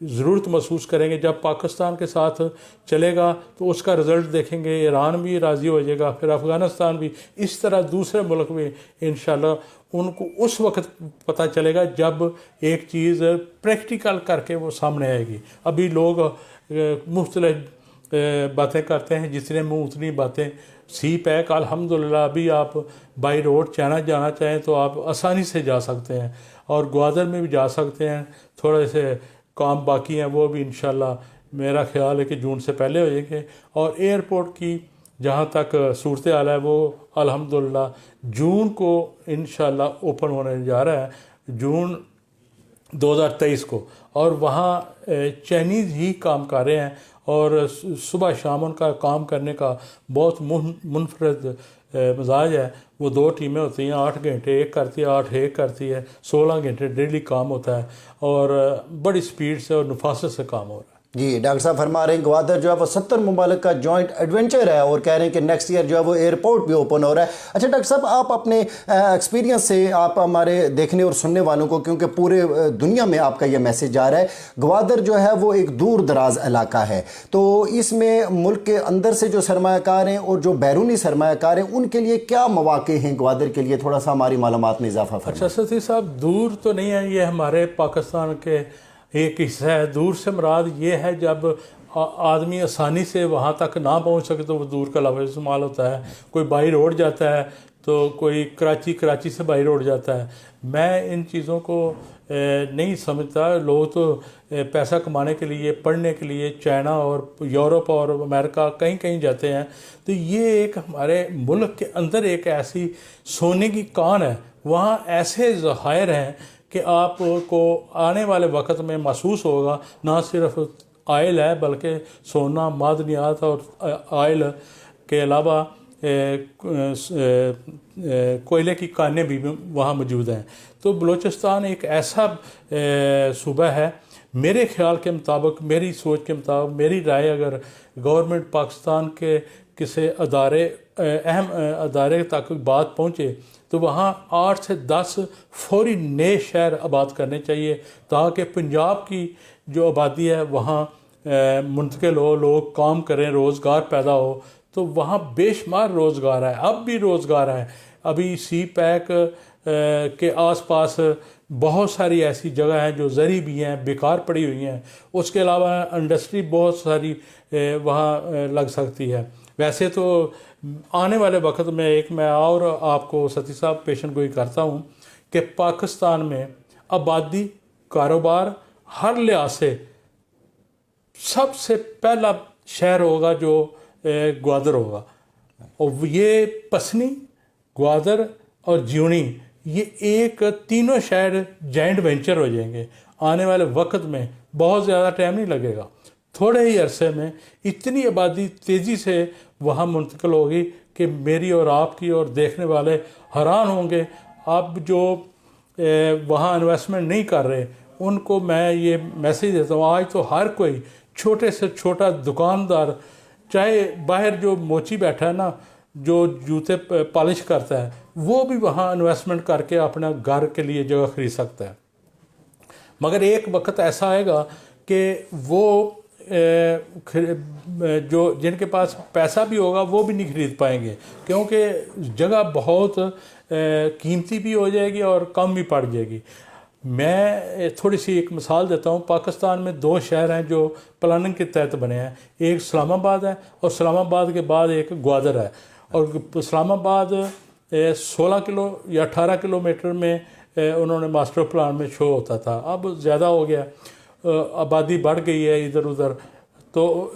ضرورت محسوس کریں گے. جب پاکستان کے ساتھ چلے گا تو اس کا رزلٹ دیکھیں گے, ایران بھی راضی ہو جائے گا, پھر افغانستان بھی, اس طرح دوسرے ملک بھی انشاءاللہ ان کو اس وقت پتہ چلے گا جب ایک چیز پریکٹیکل کر کے وہ سامنے آئے گی. ابھی لوگ مختلف باتیں کرتے ہیں, جتنے منہ اتنی باتیں. سی پیک الحمدللہ ابھی آپ بائی روڈ چائنا جانا چاہیں تو آپ آسانی سے جا سکتے ہیں, اور گوادر میں بھی جا سکتے ہیں. تھوڑے سے کام باقی ہیں, وہ بھی انشاءاللہ میرا خیال ہے کہ جون سے پہلے ہو جائیں گے. اور ایئرپورٹ کی جہاں تک صورتحال ہے وہ الحمدللہ جون کو انشاءاللہ اوپن ہونے جا رہا ہے, جون 2023 کو. اور وہاں چائنیز ہی کام کر رہے ہیں, اور صبح شام ان کا کام کرنے کا بہت منفرد مزاج ہے. وہ 2 ٹیمیں ہوتی ہیں, 8 گھنٹے ایک کرتی ہے, 8 ایک کرتی ہے, 16 گھنٹے ڈیلی کام ہوتا ہے, اور بڑی سپیڈ سے اور نفاست سے کام ہو رہا ہے. جی ڈاکٹر صاحب فرما رہے ہیں گوادر جو ہے وہ 70 ممالک کا جوائنٹ ایڈونچر ہے, اور کہہ رہے ہیں کہ نیکسٹ ایئر جو ہے وہ ایئرپورٹ بھی اوپن ہو رہا ہے. اچھا ڈاکٹر صاحب, آپ اپنے ایکسپیرینس سے آپ ہمارے دیکھنے اور سننے والوں کو, کیونکہ پورے دنیا میں آپ کا یہ میسیج جا رہا ہے, گوادر جو ہے وہ ایک دور دراز علاقہ ہے, تو اس میں ملک کے اندر سے جو سرمایہ کار ہیں اور جو بیرونی سرمایہ کار ہیں ان کے لیے کیا مواقع ہیں گوادر کے لیے, تھوڑا سا ہماری معلومات میں اضافہ فرمائیں. اچھا ستی صاحب, دور تو نہیں ہے, یہ ہمارے پاکستان کے ایک حصہ ہے. دور سے مراد یہ ہے جب آدمی آسانی سے وہاں تک نہ پہنچ سکے تو وہ دور کا لفظ استعمال ہوتا ہے. کوئی بائی روڈ جاتا ہے تو کوئی کراچی سے بائی روڈ جاتا ہے. میں ان چیزوں کو نہیں سمجھتا. لوگ تو پیسہ کمانے کے لیے, پڑھنے کے لیے چائنا اور یورپ اور امریکہ کہیں کہیں جاتے ہیں. تو یہ ایک ہمارے ملک کے اندر ایک ایسی سونے کی کان ہے, وہاں ایسے ذخائر ہیں کہ آپ کو آنے والے وقت میں محسوس ہوگا. نہ صرف آئل ہے بلکہ سونا, معدنیات اور آئل کے علاوہ کوئلے کی کانیں بھی وہاں موجود ہیں. تو بلوچستان ایک ایسا صوبہ ہے, میرے خیال کے مطابق, میری سوچ کے مطابق, میری رائے, اگر گورنمنٹ پاکستان کے کسی اہم ادارے تک بات پہنچے تو وہاں 8 سے 10 فوری نئے شہر آباد کرنے چاہیے, تاکہ پنجاب کی جو آبادی ہے وہاں منتقل ہو, لوگ کام کریں, روزگار پیدا ہو. تو وہاں بے شمار روزگار ہے, اب بھی روزگار ہے. ابھی سی پیک کے آس پاس بہت ساری ایسی جگہ ہیں جو زرعی بھی ہیں, بیکار پڑی ہوئی ہیں. اس کے علاوہ انڈسٹری بہت ساری وہاں لگ سکتی ہے. ویسے تو آنے والے وقت میں میں اور آپ کو ستی صاحب پیشن گوئی کرتا ہوں کہ پاکستان میں آبادی, کاروبار, ہر لحاظ سے سب سے پہلا شہر ہوگا جو گوادر ہوگا. اور یہ پسنی, گوادر اور جیونی, یہ ایک تینوں شہر جائنٹ وینچر ہو جائیں گے. آنے والے وقت میں بہت زیادہ ٹائم نہیں لگے گا, تھوڑے ہی عرصے میں اتنی آبادی تیزی سے وہاں منتقل ہوگی کہ میری اور آپ کی اور دیکھنے والے حیران ہوں گے. اب جو وہاں انویسٹمنٹ نہیں کر رہے ان کو میں یہ میسیج دیتا ہوں, آج تو ہر کوئی چھوٹے سے چھوٹا دکاندار, چاہے باہر جو موچی بیٹھا ہے نا, جو جوتے پالش کرتا ہے, وہ بھی وہاں انویسٹمنٹ کر کے اپنا گھر کے لیے جگہ خرید سکتا ہے. مگر ایک وقت ایسا آئے گا کہ وہ جو جن کے پاس پیسہ بھی ہوگا وہ بھی نہیں خرید پائیں گے, کیونکہ جگہ بہت قیمتی بھی ہو جائے گی اور کم بھی پڑ جائے گی. میں تھوڑی سی ایک مثال دیتا ہوں. پاکستان میں 2 شہر ہیں جو پلاننگ کے تحت بنے ہیں, ایک اسلام آباد ہے اور اسلام آباد کے بعد ایک گوادر ہے. اور اسلام آباد 16 کلو یا 18 کلومیٹر میں انہوں نے ماسٹر پلان میں شو ہوتا تھا, اب زیادہ ہو گیا, آبادی بڑھ گئی ہے ادھر ادھر. تو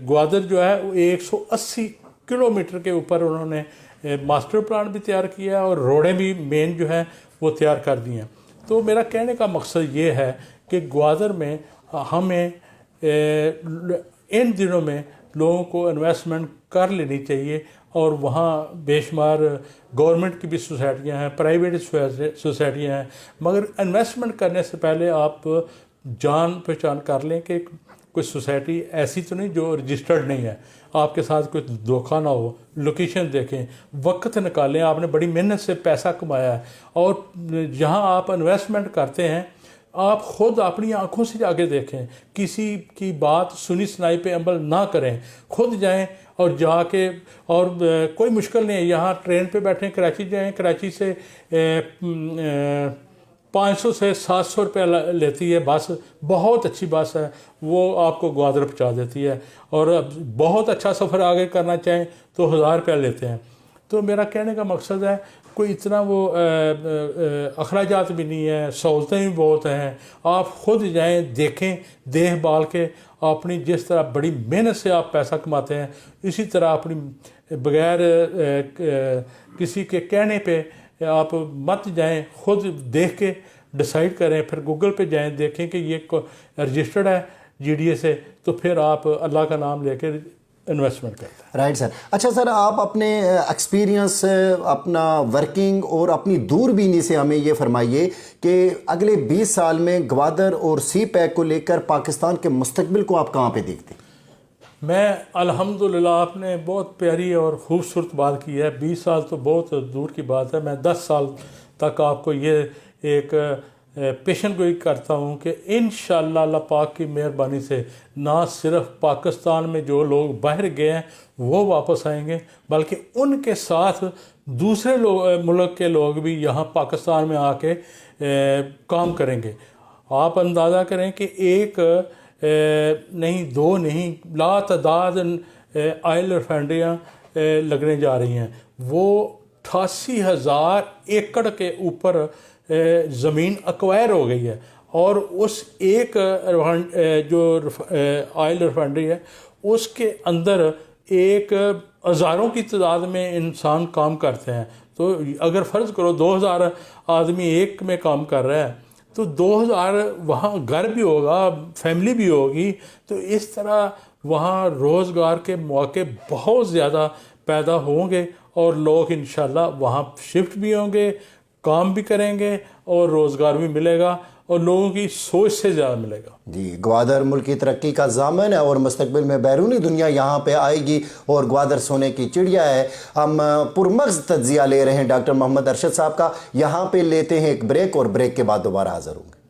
گوادر جو ہے 180 کلومیٹر کے اوپر انہوں نے ماسٹر پلان بھی تیار کیا اور روڈیں بھی مین جو ہیں وہ تیار کر دی ہیں. تو میرا کہنے کا مقصد یہ ہے کہ گوادر میں ہمیں ان دنوں میں لوگوں کو انویسٹمنٹ کر لینی چاہیے, اور وہاں بے شمار گورنمنٹ کی بھی سوسائٹیاں ہیں, پرائیویٹ سوسائٹیاں ہیں. مگر انویسٹمنٹ کرنے سے پہلے آپ جان پہچان کر لیں کہ کوئی سوسائٹی ایسی تو نہیں جو رجسٹرڈ نہیں ہے, آپ کے ساتھ کوئی دھوکہ نہ ہو. لوکیشن دیکھیں, وقت نکالیں, آپ نے بڑی محنت سے پیسہ کمایا ہے, اور جہاں آپ انویسٹمنٹ کرتے ہیں آپ خود اپنی آنکھوں سے جا کے دیکھیں, کسی کی بات سنی سنائی پہ عمل نہ کریں, خود جائیں اور جا کے, اور کوئی مشکل نہیں ہے, یہاں ٹرین پہ بیٹھیں, کراچی جائیں, کراچی سے 500 سے 700 روپے لیتی ہے بس, بہت اچھی بس ہے, وہ آپ کو گوادر پہنچا دیتی ہے, اور بہت اچھا سفر آگے کرنا چاہیں تو 1000 روپیہ لیتے ہیں. تو میرا کہنے کا مقصد ہے کوئی اتنا وہ اخراجات بھی نہیں ہے, سہولتیں بھی بہت ہیں, آپ خود جائیں, دیکھیں, دیکھ بھال کے اپنی جس طرح بڑی محنت سے آپ پیسہ کماتے ہیں اسی طرح اپنی بغیر کسی کے کہنے پہ آپ مت جائیں, خود دیکھ کے ڈیسائیڈ کریں, پھر گوگل پہ جائیں, دیکھیں کہ یہ رجسٹرڈ ہے جی ڈی اے سے, تو پھر آپ اللہ کا نام لے کے انویسٹمنٹ کرتے ہیں. Right sir. اچھا سر, آپ اپنے ایکسپیرینس, اپنا ورکنگ اور اپنی دور بینی سے ہمیں یہ فرمائیے کہ اگلے 20 سال میں گوادر اور سی پیک کو لے کر پاکستان کے مستقبل کو آپ کہاں پہ دیکھتے ہیں؟ میں الحمدللہ, آپ نے بہت پیاری اور خوبصورت بات کی ہے. 20 سال تو بہت دور کی بات ہے. میں 10 سال تک آپ کو یہ ایک پیشن گوئی کرتا ہوں کہ انشاءاللہ اللہ پاک کی مہربانی سے نہ صرف پاکستان میں جو لوگ باہر گئے ہیں وہ واپس آئیں گے, بلکہ ان کے ساتھ دوسرے ملک کے لوگ بھی یہاں پاکستان میں آ کے کام کریں گے. آپ اندازہ کریں کہ ایک نہیں, دو نہیں, لا تعداد آئل ریفائنریاں لگنے جا رہی ہیں. وہ 88,000 ایکڑ کے اوپر زمین ایکوائر ہو گئی ہے, اور اس ایک جو آئل ریفائنری ہے اس کے اندر ایک ہزاروں کی تعداد میں انسان کام کرتے ہیں. تو اگر فرض کرو 2000 آدمی ایک میں کام کر رہا ہے تو 2000 وہاں گھر بھی ہوگا, فیملی بھی ہوگی, تو اس طرح وہاں روزگار کے مواقع بہت زیادہ پیدا ہوں گے, اور لوگ انشاءاللہ وہاں شفٹ بھی ہوں گے, کام بھی کریں گے, اور روزگار بھی ملے گا, اور لوگوں کی سوچ سے زیادہ ملے گا. جی, گوادر ملک کی ترقی کا ضامن ہے اور مستقبل میں بیرونی دنیا یہاں پہ آئے گی, اور گوادر سونے کی چڑیا ہے. ہم پرمغز تجزیہ لے رہے ہیں ڈاکٹر محمد ارشد صاحب کا. یہاں پہ لیتے ہیں ایک بریک, اور بریک کے بعد دوبارہ حاضر ہوں گے.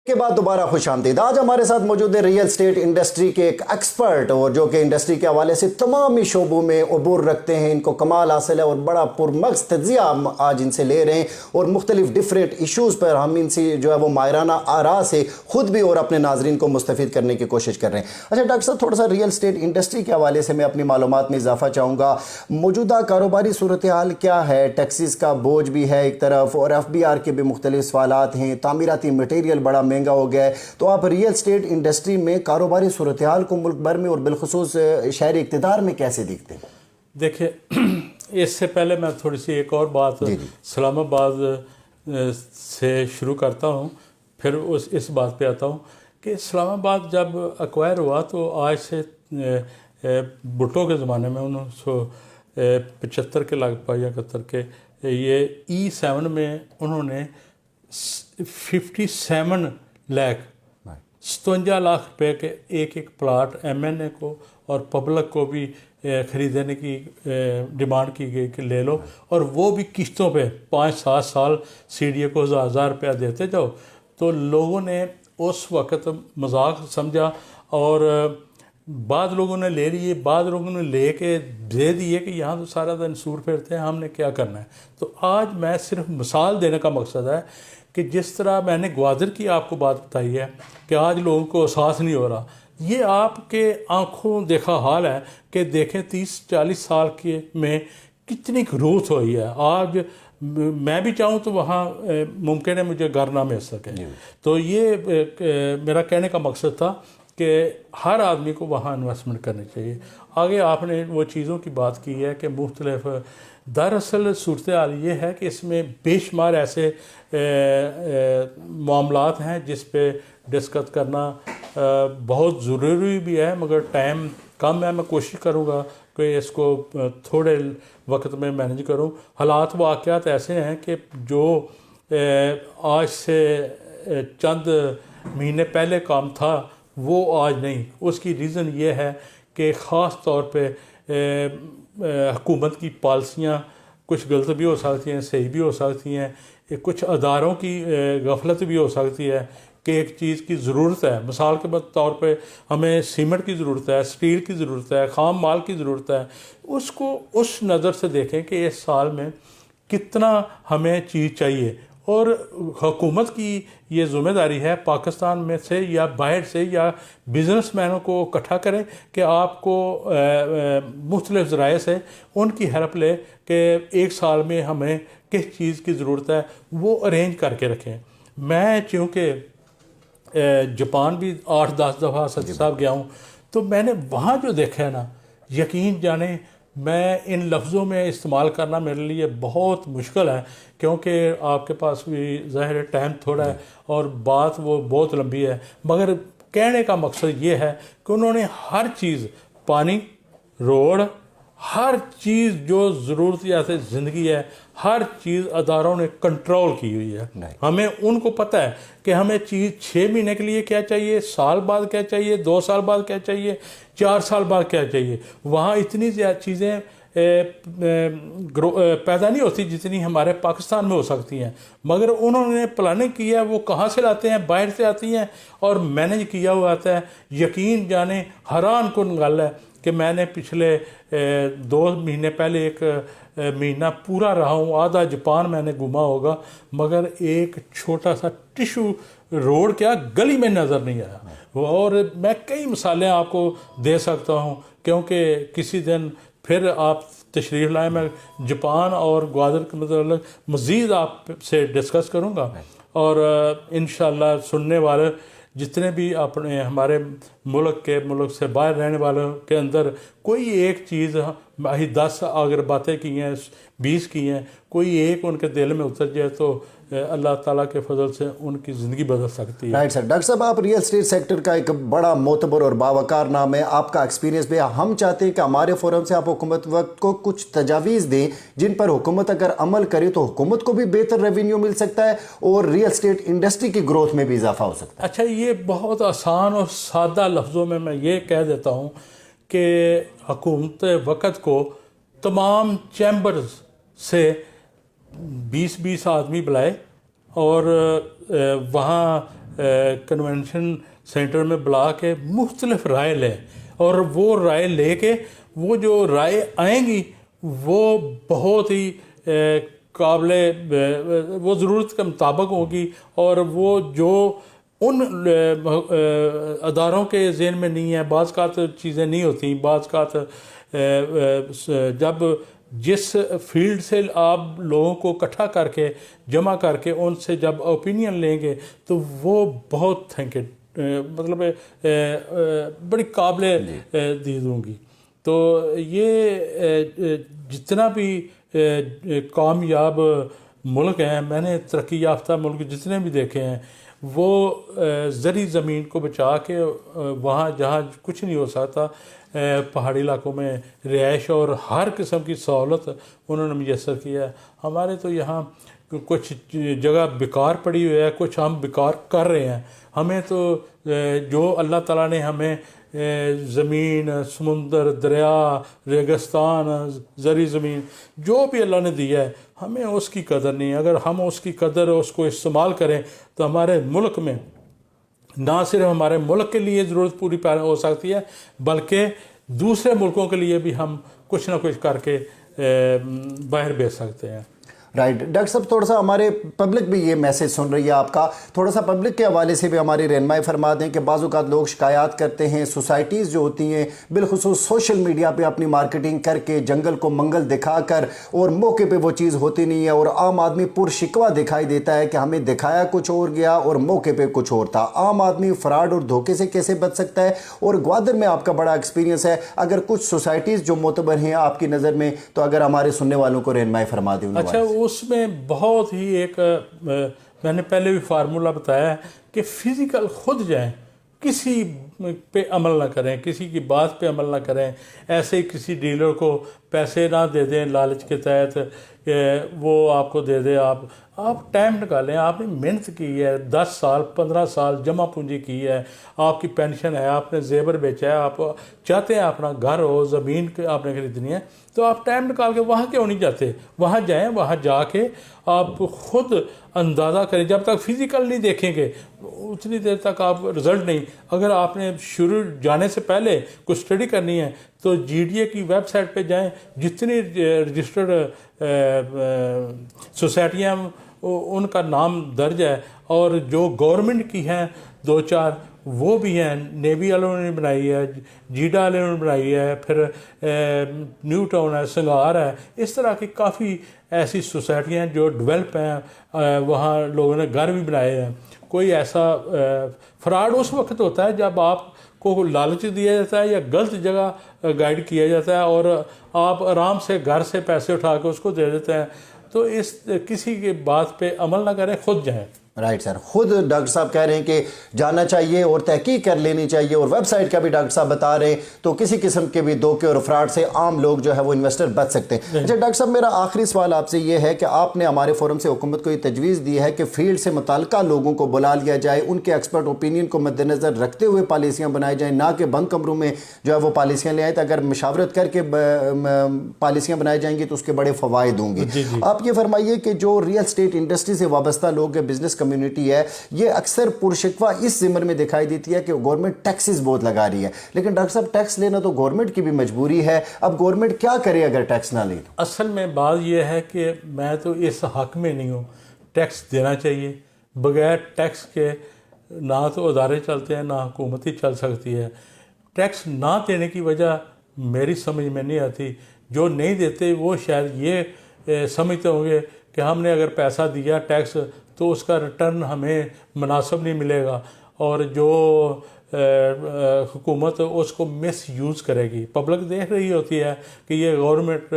کے بعد دوبارہ خوش آمدید. آج ہمارے ساتھ موجود ہے ریئل اسٹیٹ انڈسٹری کے ایک ایکسپرٹ, اور جو کہ انڈسٹری کے حوالے سے تمامی شعبوں میں عبور رکھتے ہیں, ان کو کمال حاصل ہے, اور بڑا پرمغز تجزیہ ہم آج ان سے لے رہے ہیں, اور مختلف ڈیفرنٹ ایشوز پر ہم ان سے جو ہے وہ ماہرانہ آراء سے خود بھی اور اپنے ناظرین کو مستفید کرنے کی کوشش کر رہے ہیں. اچھا ڈاکٹر صاحب, تھوڑا سا ریئل اسٹیٹ انڈسٹری کے حوالے سے میں اپنی معلومات میں اضافہ چاہوں گا. موجودہ کاروباری صورتحال کیا ہے؟ ٹیکسز کا بوجھ بھی ہے ایک طرف, اور FBR کے بھی مختلف سوالات ہیں, تعمیراتی مٹیریل بڑا مہنگا ہو گیا ہے. تو آپ ریئل اسٹیٹ انڈسٹری میں کاروباری صورتحال کو ملک بھر میں اور بالخصوص شہری اقتدار میں کیسے دیکھتے ہیں؟ دیکھیں, اس سے پہلے میں تھوڑی سی ایک اور بات اسلام آباد سے شروع کرتا ہوں, پھر اس بات پہ آتا ہوں کہ اسلام آباد جب ایکوائر ہوا تو آج سے بھٹو کے زمانے میں 1975 کے لگ پا یا 71 کے, یہ E7 میں انہوں نے 57 لاکھ 57 لاکھ روپے کے ایک پلاٹ MNA کو اور پبلک کو بھی خریدنے کی ڈیمانڈ کی گئی کہ لے لو, اور وہ بھی قسطوں پہ 5-7 سال CDA کو 1000 روپیہ دیتے جاؤ. تو لوگوں نے اس وقت مذاق سمجھا, اور بعض لوگوں نے لے لیے, بعض لوگوں نے لے کے دے دیے کہ یہاں تو سارا دن سور پھیرتے ہیں, ہم نے کیا کرنا ہے. تو آج میں صرف مثال دینے کا مقصد ہے کہ جس طرح میں نے گوادر کی آپ کو بات بتائی ہے کہ آج لوگوں کو احساس نہیں ہو رہا, یہ آپ کے آنکھوں دیکھا حال ہے کہ دیکھیں 30-40 سال کے میں کتنی گروتھ ہوئی ہے. آج میں بھی چاہوں تو وہاں ممکن ہے مجھے گھر نہ مل سکے. تو یہ میرا کہنے کا مقصد تھا کہ ہر آدمی کو وہاں انویسٹمنٹ کرنی چاہیے. آگے آپ نے وہ چیزوں کی بات کی ہے کہ مختلف, دراصل صورتحال یہ ہے کہ اس میں بے شمار ایسے معاملات ہیں جس پہ ڈسکس کرنا بہت ضروری بھی ہے, مگر ٹائم کم ہے. میں کوشش کروں گا کہ اس کو تھوڑے وقت میں مینیج کروں. حالات واقعات ایسے ہیں کہ جو آج سے چند مہینے پہلے کام تھا وہ آج نہیں. اس کی ریزن یہ ہے کہ خاص طور پہ حکومت کی پالیسیاں کچھ غلط بھی ہو سکتی ہیں, صحیح بھی ہو سکتی ہیں, کچھ اداروں کی غفلت بھی ہو سکتی ہے کہ ایک چیز کی ضرورت ہے. مثال کے طور پہ ہمیں سیمنٹ کی ضرورت ہے, اسٹیل کی ضرورت ہے, خام مال کی ضرورت ہے. اس کو اس نظر سے دیکھیں کہ اس سال میں کتنا ہمیں چیز چاہیے, اور حکومت کی یہ ذمہ داری ہے پاکستان میں سے یا باہر سے یا بزنس مینوں کو اکٹھا کریں کہ آپ کو مختلف ذرائع سے ان کی ہیلپ لے کہ ایک سال میں ہمیں کس چیز کی ضرورت ہے وہ ارینج کر کے رکھیں. میں چونکہ جاپان بھی 8-10 دفعہ سچ صاحب گیا ہوں, تو میں نے وہاں جو دیکھا ہے نا, یقین جانیں میں ان لفظوں میں استعمال کرنا میرے لیے بہت مشکل ہے, کیونکہ آپ کے پاس بھی ظاہر ٹائم تھوڑا ہے اور بات وہ بہت لمبی ہے. مگر کہنے کا مقصد یہ ہے کہ انہوں نے ہر چیز, پانی, روڈ, ہر چیز جو ضروریات زندگی ہے, ہر چیز اداروں نے کنٹرول کی ہوئی ہے. ہمیں ان کو پتہ ہے کہ ہمیں چیز 6 مہینے کے لیے کیا چاہیے, سال بعد کیا چاہیے, 2 سال بعد کیا چاہیے, 4 سال بعد کیا چاہیے. وہاں اتنی زیادہ چیزیں پیدا نہیں ہوتی جتنی ہمارے پاکستان میں ہو سکتی ہیں, مگر انہوں نے پلاننگ کی ہے. وہ کہاں سے لاتے ہیں؟ باہر سے آتی ہیں اور مینیج کیا ہوا آتا ہے. یقین جانیں حیران کن گل ہے کہ میں نے پچھلے 2 مہینے پہلے ایک مہینہ پورا رہا ہوں, آدھا جاپان میں نے گھوما ہوگا, مگر ایک چھوٹا سا ٹیشو روڈ کیا گلی میں نظر نہیں آیا. اور میں کئی مثالیں آپ کو دے سکتا ہوں, کیونکہ کسی دن پھر آپ تشریف لائیں, میں جاپان اور گوادر کے متعلق مزید آپ سے ڈسکس کروں گا. اور انشاءاللہ سننے والے جتنے بھی اپنے ہمارے ملک سے باہر رہنے والوں کے اندر کوئی ایک چیز, 10 اگر باتیں کی ہیں, 20 کی ہیں, کوئی ایک ان کے دل میں اتر جائے تو اللہ تعالیٰ کے فضل سے ان کی زندگی بدل سکتی ہے. Right sir. ڈاکٹر صاحب, آپ ریئل اسٹیٹ سیکٹر کا ایک بڑا معتبر اور باوقار نام ہے, آپ کا ایکسپیرینس بھی ہے. ہم چاہتے ہیں کہ ہمارے فورم سے آپ حکومت وقت کو کچھ تجاویز دیں جن پر حکومت اگر عمل کرے تو حکومت کو بھی بہتر ریونیو مل سکتا ہے اور ریئل اسٹیٹ انڈسٹری کی گروتھ میں بھی اضافہ ہو سکتا ہے. اچھا, یہ بہت آسان اور سادہ لفظوں میں یہ کہہ دیتا ہوں کہ حکومت وقت کو تمام چیمبرز سے 20 آدمی بلائے اور وہاں کنونشن سینٹر میں بلا کے مختلف رائے لیں, اور وہ رائے لے کے وہ جو رائے آئیں گی وہ بہت ہی قابل وہ ضرورت کے مطابق ہوگی, اور وہ جو ان اداروں کے ذہن میں نہیں ہے. بعض کا چیزیں نہیں ہوتی, بعض کا جب جس فیلڈ سے آپ لوگوں کو اکٹھا کر کے جمع کر کے ان سے جب اوپینین لیں گے تو وہ بہت مطلب بڑی قابل دید ہوں گی. تو یہ جتنا بھی کامیاب ملک ہیں, میں نے ترقی یافتہ ملک جتنے بھی دیکھے ہیں, وہ زرعی زمین کو بچا کے وہاں جہاں کچھ نہیں ہو سکتا پہاڑی علاقوں میں رہائش اور ہر قسم کی سہولت انہوں نے میسر کیا ہے. ہمارے تو یہاں کچھ جگہ بیکار پڑی ہوئی ہے, کچھ ہم بیکار کر رہے ہیں. ہمیں تو جو اللہ تعالیٰ نے ہمیں زمین, سمندر, دریا, ریگستان, زرعی زمین جو بھی اللہ نے دیا ہے, ہمیں اس کی قدر نہیں. اگر ہم اس کی قدر اس کو استعمال کریں تو ہمارے ملک میں نہ صرف ہمارے ملک کے لیے ضرورت پوری ہو سکتی ہے بلکہ دوسرے ملکوں کے لیے بھی ہم کچھ نہ کچھ کر کے باہر بھیج سکتے ہیں. رائٹ. ڈاکٹر صاحب, تھوڑا سا ہمارے پبلک بھی یہ میسج سن رہی ہے آپ کا, تھوڑا سا پبلک کے حوالے سے بھی ہماری رہنمائی فرما دیں کہ بعض اوقات لوگ شکایات کرتے ہیں, سوسائٹیز جو ہوتی ہیں بالخصوص سوشل میڈیا پہ اپنی مارکیٹنگ کر کے جنگل کو منگل دکھا کر, اور موقع پہ وہ چیز ہوتی نہیں ہے, اور عام آدمی پر شکوہ دکھائی دیتا ہے کہ ہمیں دکھایا کچھ اور گیا اور موقع پہ کچھ اور تھا. عام آدمی فراڈ اور دھوکے سے کیسے بچ سکتا ہے؟ اور گوادر میں آپ کا بڑا ایکسپیرینس ہے, اگر کچھ سوسائٹیز جو معتبر ہیں آپ کی نظر میں, تو اگر ہمارے سننے والوں کو رہنمائی فرما دیں. اچھا, اس میں بہت ہی ایک میں نے پہلے بھی فارمولہ بتایا ہے کہ فزیکل خود جائیں, کسی پہ عمل نہ کریں, کسی کی بات پہ عمل نہ کریں. ایسے ہی کسی ڈیلر کو پیسے نہ دے دیں لالچ کے تحت کہ وہ آپ کو دے دے. آپ ٹائم نکالیں. آپ نے محنت کی ہے, 10 سال 15 سال جمع پونجی کی ہے, آپ کی پینشن ہے, آپ نے زیور بیچا ہے, آپ چاہتے ہیں اپنا گھر ہو, زمین آپ نے خریدنی ہے, تو آپ ٹائم نکال کے وہاں کیوں نہیں جاتے؟ وہاں جائیں. وہاں جا کے آپ خود اندازہ کریں. جب تک فزیکل نہیں دیکھیں گے اتنی دیر تک آپ رزلٹ نہیں. اگر آپ نے شروع جانے سے پہلے کوئی اسٹڈی کرنی ہے تو جی ڈی اے کی ویب سائٹ پہ جائیں. جتنی رجسٹرڈ سوسائٹیاں ان کا نام درج ہے, اور جو گورنمنٹ کی ہیں 2-4 وہ بھی ہیں. نیوی والوں نے بنائی ہے, جیڈا والوں نے بنائی ہے, پھر نیو ٹاؤن ہے, سنگار ہے. اس طرح کی کافی ایسی سوسائٹیاں جو ڈیولپ ہیں. وہاں لوگوں نے گھر بھی بنائے ہیں. کوئی ایسا فراڈ اس وقت ہوتا ہے جب آپ کو لالچ دیا جاتا ہے یا غلط جگہ گائیڈ کیا جاتا ہے اور آپ آرام سے گھر سے پیسے اٹھا کے اس کو دے دیتے ہیں. تو اس کسی کی بات پہ عمل نہ کریں, خود جائیں. Right sir. خود ڈاکٹر صاحب کہہ رہے ہیں کہ جانا چاہیے اور تحقیق کر لینی چاہیے, اور ویب سائٹ کا بھی ڈاکٹر صاحب بتا رہے ہیں, تو کسی قسم کے بھی دھوکے اور فراڈ سے عام لوگ جو ہے وہ انویسٹر بچ سکتے ہیں. اچھا ڈاکٹر صاحب, میرا آخری سوال آپ سے یہ ہے کہ آپ نے ہمارے فورم سے حکومت کو یہ تجویز دی ہے کہ فیلڈ سے متعلقہ لوگوں کو بلا لیا جائے, ان کے ایکسپرٹ اوپینین کو مد نظر رکھتے ہوئے پالیسیاں بنائی جائیں, نہ کہ بند کمروں میں جو ہے وہ پالیسیاں لے آئیں. تو اگر مشاورت کر کے پالیسیاں بنائی جائیں گی تو اس کے بڑے فوائد ہوں گے. آپ یہ فرمائیے کہ جو ریئل اسٹیٹ انڈسٹری سے وابستہ لوگ بزنس کمیونٹی ہے, یہ اکثر پرشکوہ اس ضمن میں دکھائی دیتی ہے کہ گورنمنٹ ٹیکسز بہت لگا رہی ہے. لیکن ڈاکٹر صاحب, ٹیکس لینا تو گورنمنٹ کی بھی مجبوری ہے. اب گورنمنٹ کیا کرے اگر ٹیکس نہ لے؟ اصل میں بات یہ ہے کہ میں تو اس حق میں نہیں ہوں. ٹیکس دینا چاہیے. بغیر ٹیکس کے نہ تو ادارے چلتے ہیں, نہ حکومت ہی چل سکتی ہے. ٹیکس نہ دینے کی وجہ میری سمجھ میں نہیں آتی. جو نہیں دیتے وہ شاید یہ سمجھتے ہوں گے کہ ہم نے اگر پیسہ دیا ٹیکس تو اس کا ریٹرن ہمیں مناسب نہیں ملے گا, اور جو حکومت اس کو مس یوز کرے گی. پبلک دیکھ رہی ہوتی ہے کہ یہ گورنمنٹ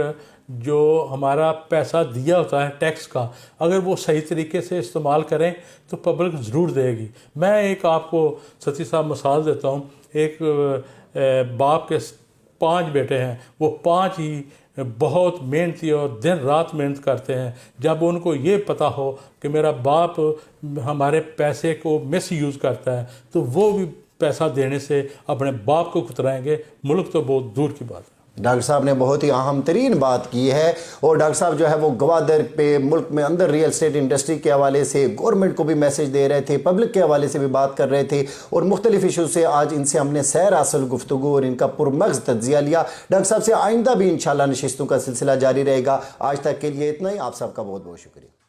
جو ہمارا پیسہ دیا ہوتا ہے ٹیکس کا, اگر وہ صحیح طریقے سے استعمال کریں تو پبلک ضرور دے گی. میں ایک آپ کو ستی صاحب مثال دیتا ہوں. ایک باپ کے 5 بیٹے ہیں, وہ 5 ہی بہت محنتی اور دن رات محنت کرتے ہیں. جب ان کو یہ پتہ ہو کہ میرا باپ ہمارے پیسے کو مس یوز کرتا ہے تو وہ بھی پیسہ دینے سے اپنے باپ کو کترائیں گے. ملک تو بہت دور کی بات ہے. ڈاکٹر صاحب نے بہت ہی اہم ترین بات کی ہے, اور ڈاکٹر صاحب جو ہے وہ گوادر پہ ملک میں اندر ریئل اسٹیٹ انڈسٹری کے حوالے سے گورنمنٹ کو بھی میسج دے رہے تھے, پبلک کے حوالے سے بھی بات کر رہے تھے, اور مختلف ایشوز سے آج ان سے ہم نے سیر اصل گفتگو اور ان کا پرمغز تجزیہ لیا. ڈاکٹر صاحب سے آئندہ بھی انشاءاللہ نشستوں کا سلسلہ جاری رہے گا. آج تک کے لیے اتنا ہی. آپ سب کا بہت بہت شکریہ.